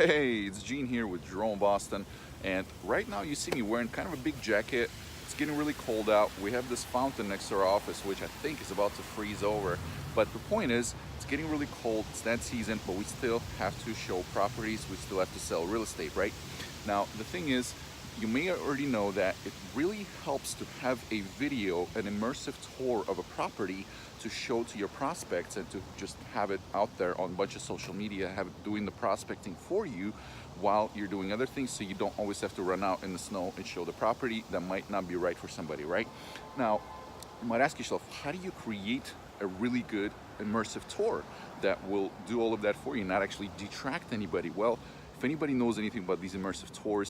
Hey, it's Gene here with Drone Boston, and right now you see me wearing kind of a big jacket. It's getting really cold out. We have this fountain next to our office, which I think is about to freeze over. But the point is, it's getting really cold. It's that season, but we still have to show properties. We still have to sell real estate, right? Now, the thing is, you may already know that it really helps to have a video, an immersive tour of a property to show to your prospects and to just have it out there on a bunch of social media, have it doing the prospecting for you while you're doing other things, so you don't always have to run out in the snow and show the property that might not be right for somebody, right? Now, you might ask yourself, how do you create a really good immersive tour that will do all of that for you, not actually detract anybody? Well, if anybody knows anything about these immersive tours,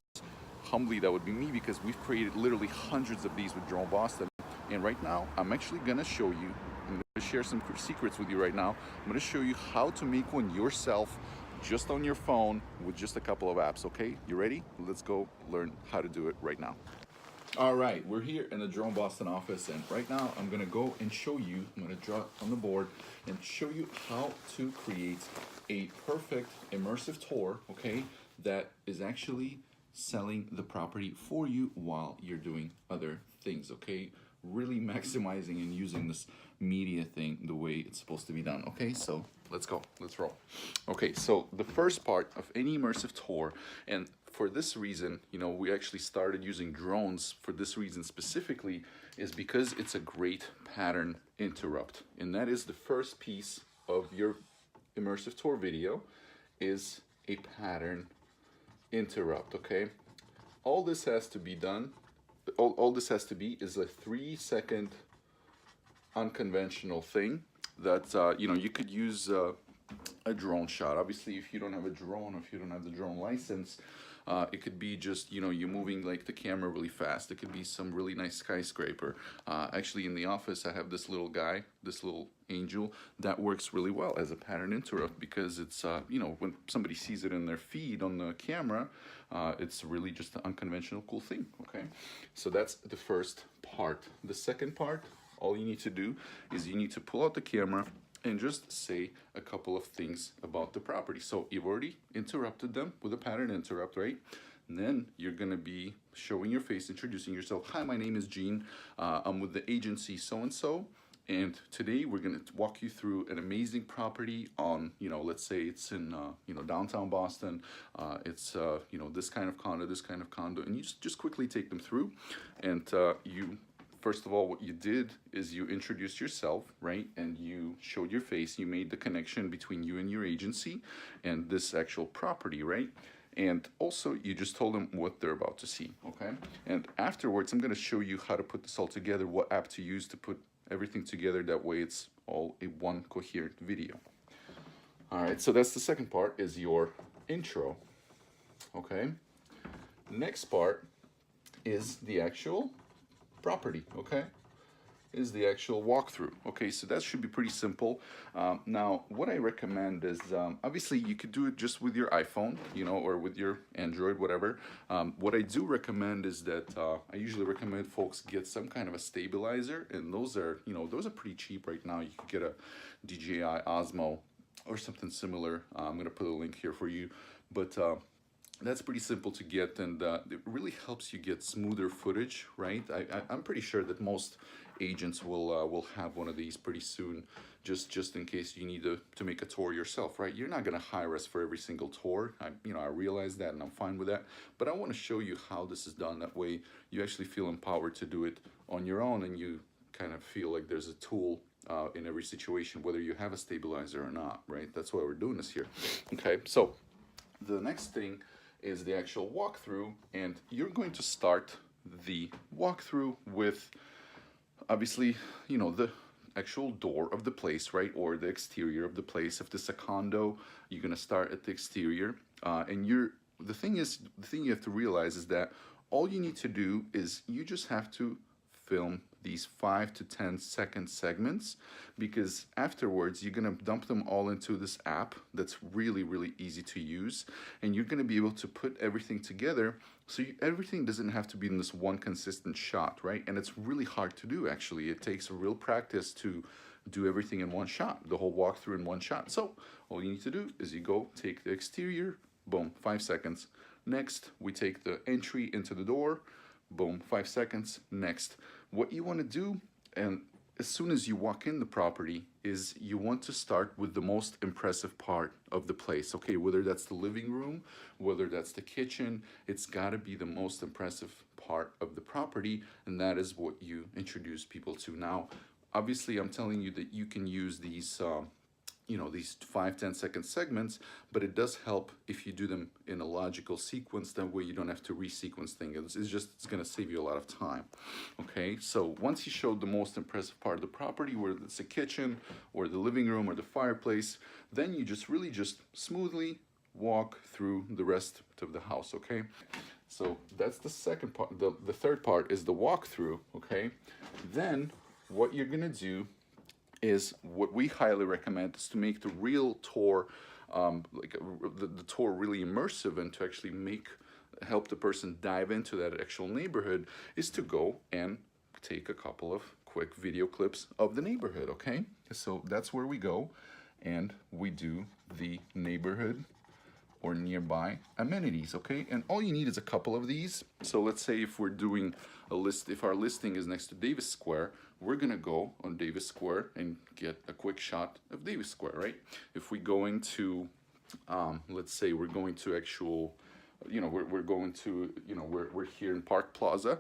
humbly that would be me, because we've created literally hundreds of these with Drone Boston. And right now I'm actually gonna show you, I'm gonna share some secrets with you right now. I'm gonna show you how to make one yourself just on your phone with just a couple of apps. Okay, you ready? Let's go learn how to do it right now. All right, we're here in the Drone Boston office, and right now I'm gonna go and show you, I'm gonna draw it on the board and show you how to create a perfect immersive tour, okay, that is actually selling the property for you while you're doing other things, okay? Really maximizing and using this media thing the way it's supposed to be done, okay? So let's go, let's roll. Okay, so the first part of any immersive tour, and for this reason, we actually started using drones for this reason specifically, is because it's a great pattern interrupt. And that is the first piece of your immersive tour video, is a pattern interrupt, okay? All this has to be done, all this has to be is a 3-second unconventional thing that, you could use a drone shot. Obviously, if you don't have a drone, or if you don't have the drone license, it could be just, you moving like the camera really fast. It could be some really nice skyscraper. Actually, in the office, I have this little guy, this little angel, that works really well as a pattern interrupt, because it's, when somebody sees it in their feed on the camera, it's really just an unconventional, cool thing, okay? So that's the first part. The second part, all you need to do is you need to pull out the camera and just say a couple of things about the property. So you've already interrupted them with a pattern interrupt, right? And then you're gonna be showing your face, introducing yourself. Hi, my name is Gene. I'm with the agency so-and-so. And today we're gonna walk you through an amazing property on, let's say it's in, downtown Boston. It's, this kind of condo, this kind of condo. And you just quickly take them through. And first of all, what you did is you introduced yourself, right? And you showed your face. You made the connection between you and your agency and this actual property, right? And also, you just told them what they're about to see, okay? And afterwards, I'm gonna show you how to put this all together, what app to use to put everything together. That way it's all a one coherent video. All right, so that's the second part, is your intro, okay? Next part is the actual property, okay, is the actual walkthrough. Okay, so that should be pretty simple. Now, what I recommend is, obviously you could do it just with your iPhone, or with your Android, whatever. What I do recommend is that I usually recommend folks get some kind of a stabilizer, and those are, those are pretty cheap right now. You could get a DJI Osmo or something similar. I'm gonna put a link here for you, but that's pretty simple to get, and it really helps you get smoother footage, right? I'm pretty sure that most agents will have one of these pretty soon, just in case you need to make a tour yourself, right? You're not gonna hire us for every single tour. I realize that, and I'm fine with that. But I want to show you how this is done. That way, you actually feel empowered to do it on your own, and you kind of feel like there's a tool in every situation, whether you have a stabilizer or not, right? That's why we're doing this here. Okay, so the next thing is the actual walkthrough, and you're going to start the walkthrough with, obviously, the actual door of the place, right, or the exterior of the place. If this is a condo, you're gonna start at the exterior, and the thing you have to realize is that all you need to do is you just have to film these 5 to 10 second segments, because afterwards you're gonna dump them all into this app that's really, really easy to use, and you're gonna be able to put everything together, so everything doesn't have to be in this one consistent shot, right? And it's really hard to do, actually. It takes real practice to do everything in one shot, the whole walkthrough in one shot. So all you need to do is you go take the exterior, boom, 5 seconds. Next, we take the entry into the door, boom, 5 seconds. Next, what you want to do, and as soon as you walk in the property, is you want to start with the most impressive part of the place, okay? Whether that's the living room, whether that's the kitchen, it's got to be the most impressive part of the property, and that is what you introduce people to. Now, obviously, I'm telling you that you can use these these 5-10 second segments, but it does help if you do them in a logical sequence. That way you don't have to resequence things. It's going to save you a lot of time. Okay, so once you showed the most impressive part of the property, whether it's the kitchen or the living room or the fireplace, then you just really just smoothly walk through the rest of the house. Okay, so that's the second part. The third part is the walkthrough. Okay, then what you're going to do is what we highly recommend is to make the real tour, the tour really immersive, and to actually help the person dive into that actual neighborhood, is to go and take a couple of quick video clips of the neighborhood. Okay, so that's where we go, and we do the neighborhood or nearby amenities. Okay, and all you need is a couple of these. So let's say if we're doing a list, if our listing is next to Davis Square, we're gonna go on Davis Square and get a quick shot of Davis Square, right? If we go into, let's say we're going to actual, we're going to, we're here in Park Plaza,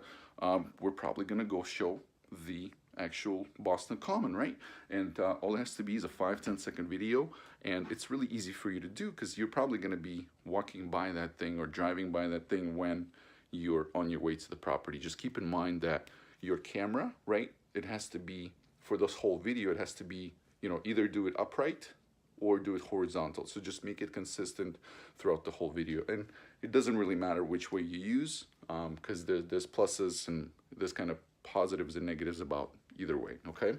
we're probably gonna go show the actual Boston Common, right? And all it has to be is a 5-10 second video, and it's really easy for you to do because you're probably gonna be walking by that thing or driving by that thing when you're on your way to the property. Just keep in mind that your camera, right, it has to be, for this whole video, it has to be, either do it upright or do it horizontal. So just make it consistent throughout the whole video. And it doesn't really matter which way you use, because there's pluses and there's kind of positives and negatives about either way, okay?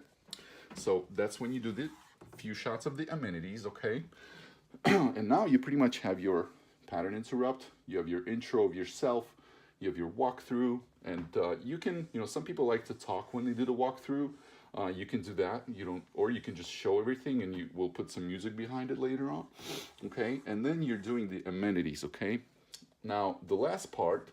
So that's when you do the few shots of the amenities, okay? And now you pretty much have your pattern interrupt, you have your intro of yourself, you have your walkthrough, and you can, some people like to talk when they do the walkthrough. You can do that, or you can just show everything and we'll put some music behind it later on, okay? And then you're doing the amenities, okay? Now, the last part,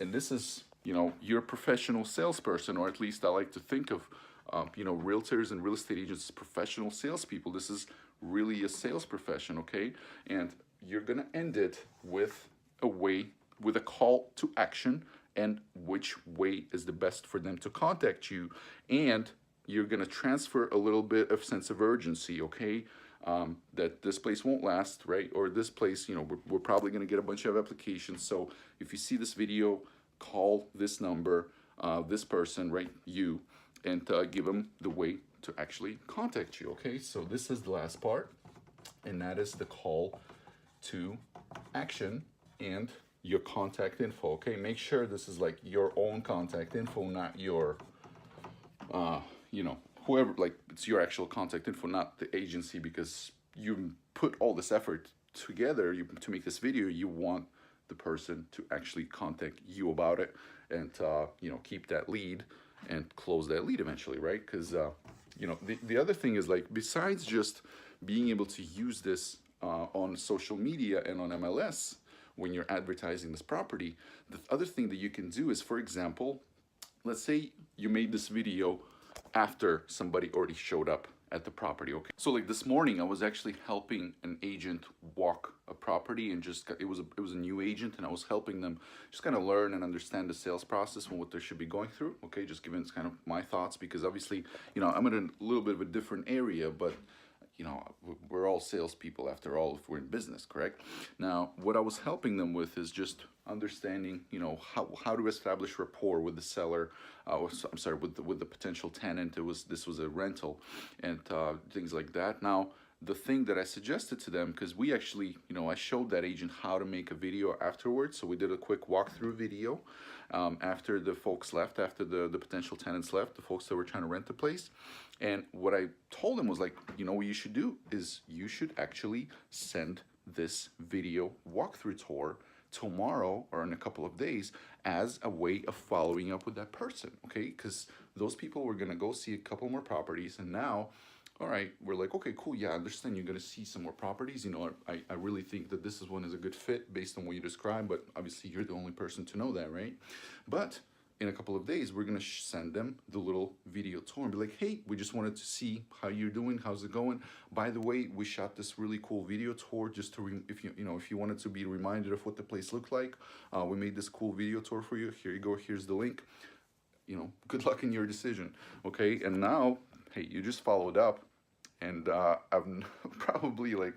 and this is, you're a professional salesperson, or at least I like to think of, realtors and real estate agents as professional salespeople. This is really a sales profession, okay? And you're gonna end it with a call to action, and which way is the best for them to contact you. And you're gonna transfer a little bit of sense of urgency, okay? That this place won't last, right? Or this place, we're probably gonna get a bunch of applications. So if you see this video, call this number, this person, right, you, and give them the way to actually contact you, okay? So this is the last part, and that is the call to action and your contact info, okay? Make sure this is like your own contact info, not your, whoever, like it's your actual contact info, not the agency, because you put all this effort together to make this video. You want the person to actually contact you about it and, keep that lead and close that lead eventually, right? Because, the other thing is, like, besides just being able to use this on social media and on MLS, when you're advertising this property, the other thing that you can do is, for example, let's say you made this video after somebody already showed up at the property, okay? So like this morning, I was actually helping an agent walk a property, and it was a new agent, and I was helping them just kind of learn and understand the sales process and what they should be going through, okay? Just giving kind of my thoughts, because obviously, I'm in a little bit of a different area, but we're all salespeople after all if we're in business, correct? Now, what I was helping them with is just understanding, how to establish rapport with the seller, with the potential tenant. This was a rental, and things like that. Now, the thing that I suggested to them, because we actually, I showed that agent how to make a video afterwards. So we did a quick walkthrough video after the folks left, after the potential tenants left, the folks that were trying to rent the place. And what I told them was, like, what you should do is you should actually send this video walkthrough tour tomorrow or in a couple of days as a way of following up with that person, okay? Because those people were gonna go see a couple more properties, and now all right, we're like, okay, cool, yeah, I understand you're gonna see some more properties. You know, I really think that this is one is a good fit based on what you described, but obviously you're the only person to know that, right? But in a couple of days, we're gonna send them the little video tour and be like, hey, we just wanted to see how you're doing, how's it going? By the way, we shot this really cool video tour just to, if you know, if you wanted to be reminded of what the place looked like, we made this cool video tour for you. Here you go, here's the link. You know, good luck in your decision, okay? And now, hey, you just followed up, and I've probably like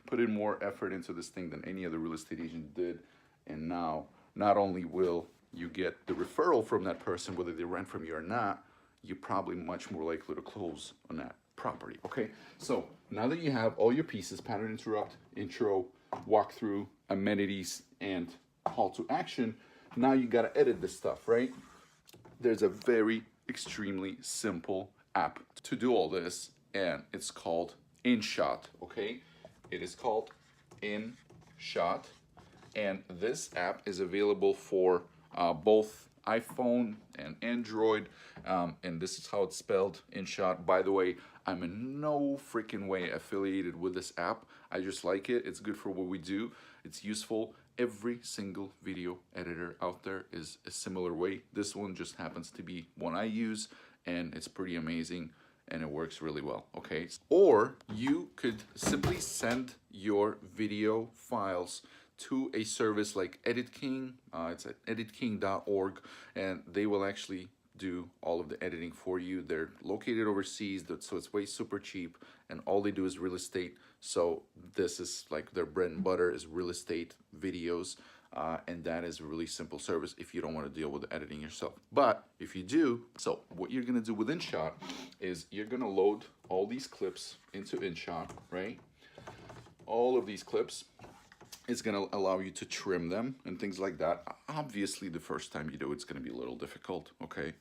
put in more effort into this thing than any other real estate agent did. And now, not only will you get the referral from that person, whether they rent from you or not, you're probably much more likely to close on that property, okay? So now that you have all your pieces, pattern interrupt, intro, walkthrough, amenities, and call to action, now you gotta edit this stuff, right? There's a very extremely simple app to do all this, and it's called InShot, okay? It is called InShot, and this app is available for both iPhone and Android, and this is how it's spelled, InShot. By the way, I'm in no freaking way affiliated with this app. I just like it. It's good for what we do. It's useful. Every single video editor out there is a similar way. This one just happens to be one I use, and it's pretty amazing, and it works really well, okay? Or you could simply send your video files to a service like EditKing. It's at editking.org, and they will actually do all of the editing for you. They're located overseas, so it's way super cheap, and all they do is real estate. So this is like their bread and butter is real estate videos, and that is a really simple service if you don't want to deal with the editing yourself. But if you do, so what you're gonna do with InShot is you're gonna load all these clips into InShot, right? All of these clips. It's gonna allow you to trim them and things like that. Obviously, the first time you do it's gonna be a little difficult, okay?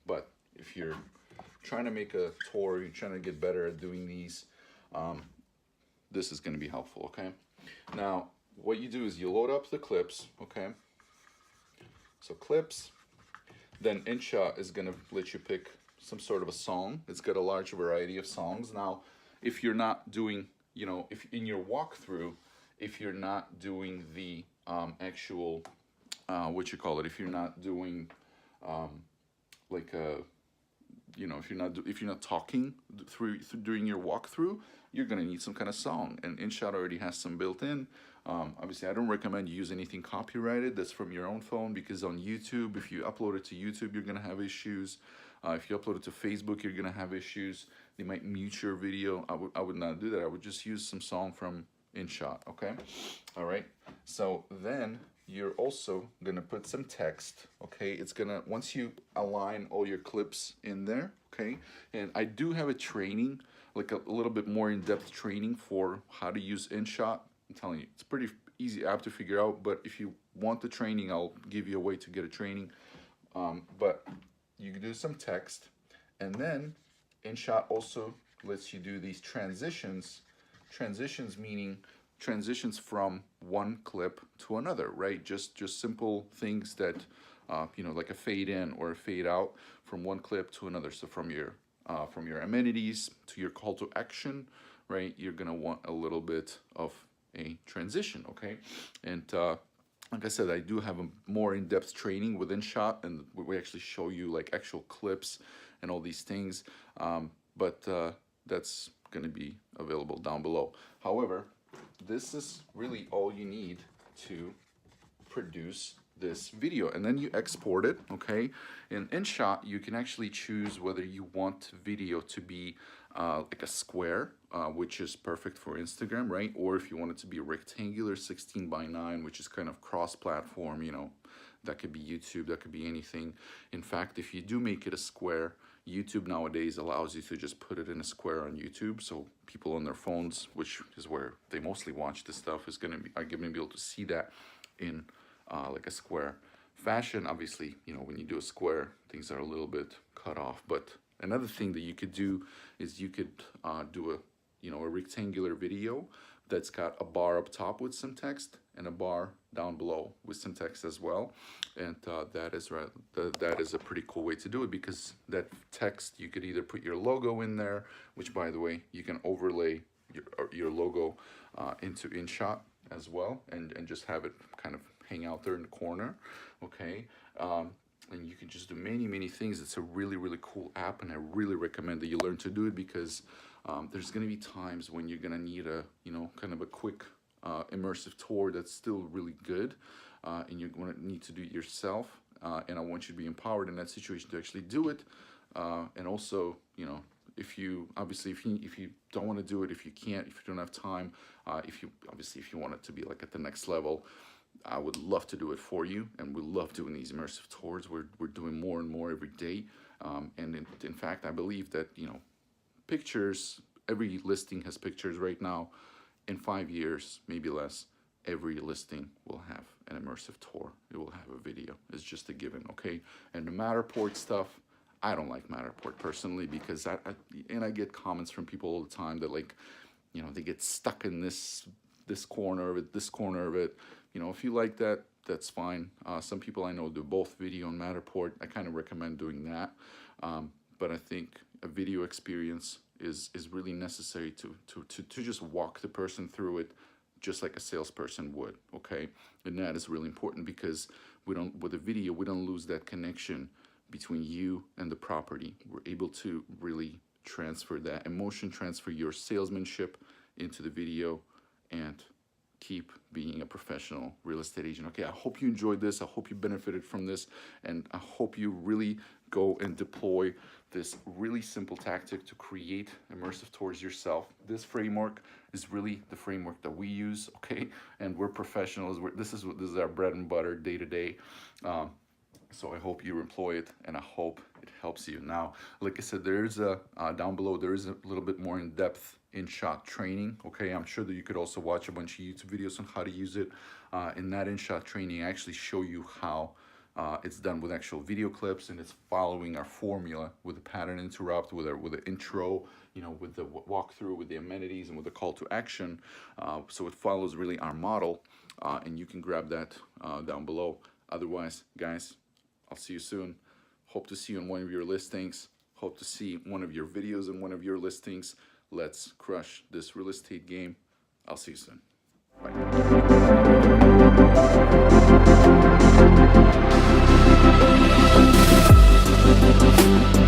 But if you're trying to make a tour, you're trying to get better at doing these, this is gonna be helpful, okay? Now, what you do is you load up the clips, okay? So clips, then InShot is gonna let you pick some sort of a song. It's got a large variety of songs. Now, if you're not doing, you know, if in your walkthrough, if you're not doing the actual, what you call it, if you're not doing like a, you know, if you're not talking through during your walkthrough, you're gonna need some kind of song, and InShot already has some built in. Obviously, I don't recommend you use anything copyrighted that's from your own phone, because on YouTube, if you upload it to YouTube, you're gonna have issues. If you upload it to Facebook, you're gonna have issues. They might mute your video. I would not do that. I would just use some song from InShot, okay? All right, so then you're also gonna put some text, okay? It's gonna, once you align all your clips in there, okay? And I do have a training, like a little bit more in-depth training for how to use InShot. I'm telling you, it's a pretty easy app to figure out, but if you want the training, I'll give you a way to get a training. But you can do some text, and then InShot also lets you do these transitions. Transitions meaning transitions from one clip to another, right? Just simple things that, you know, like a fade in or a fade out from one clip to another. So from your amenities to your call to action, right? You're gonna want a little bit of a transition, okay? And like I said, I do have a more in-depth training with InShot, and we actually show you like actual clips and all these things. But that's going to be available down below. However, this is really all you need to produce this video, and then you export it, okay? In InShot, you can actually choose whether you want video to be like a square, which is perfect for Instagram, right? Or if you want it to be a rectangular 16:9, which is kind of cross-platform, you know, that could be YouTube, that could be anything. In fact, if you do make it a square, YouTube nowadays allows you to just put it in a square on YouTube, so people on their phones, which is where they mostly watch this stuff, are gonna be able to see that in like a square fashion. Obviously, you know, when you do a square, things are a little bit cut off. But another thing that you could do is you could do a rectangular video, that's got a bar up top with some text and a bar down below with some text as well. And that is a pretty cool way to do it, because that text, you could either put your logo in there, which, by the way, you can overlay your logo into InShot as well, and just have it kind of hang out there in the corner, okay? And you can just do many things. It's a really cool app, and I really recommend that you learn to do it, because there's going to be times when you're going to need a, kind of a quick immersive tour that's still really good, and you're going to need to do it yourself, and I want you to be empowered in that situation to actually do it. And also, if you don't want to do it, if you can't, if you don't have time, if you want it to be like at the next level, I would love to do it for you, and we love doing these immersive tours. We're doing more and more every day, and in fact, I believe that pictures, every listing has pictures right now. In 5 years, maybe less, every listing will have an immersive tour. It will have a video. It's just a given, okay? And the Matterport stuff, I don't like Matterport personally, because I get comments from people all the time that, like, they get stuck in this corner of it, this corner of it. If you like that, that's fine. Some people I know do both video and Matterport. I kind of recommend doing that. But I think a video experience is really necessary to just walk the person through it, just like a salesperson would, okay? And that is really important, because with a video, we don't lose that connection between you and the property. We're able to really transfer that emotion, transfer your salesmanship into the video, and keep being a professional real estate agent. Okay, I hope you enjoyed this. I hope you benefited from this, and I hope you really go and deploy this really simple tactic to create immersive tours yourself. This framework is really the framework that we use, okay? And we're professionals. This is our bread and butter day to day. So I hope you employ it, and I hope it helps you. Now, like I said, there's down below, there is a little bit more in-depth InShot training, okay? I'm sure that you could also watch a bunch of YouTube videos on how to use it. In that InShot training, I actually show you how it's done with actual video clips, and it's following our formula with the pattern interrupt, with the intro, with the walkthrough, with the amenities, and with the call to action. So it follows really our model, and you can grab that down below. Otherwise, guys, I'll see you soon. Hope to see you on one of your listings. Hope to see one of your videos on one of your listings. Let's crush this real estate game. I'll see you soon. Bye.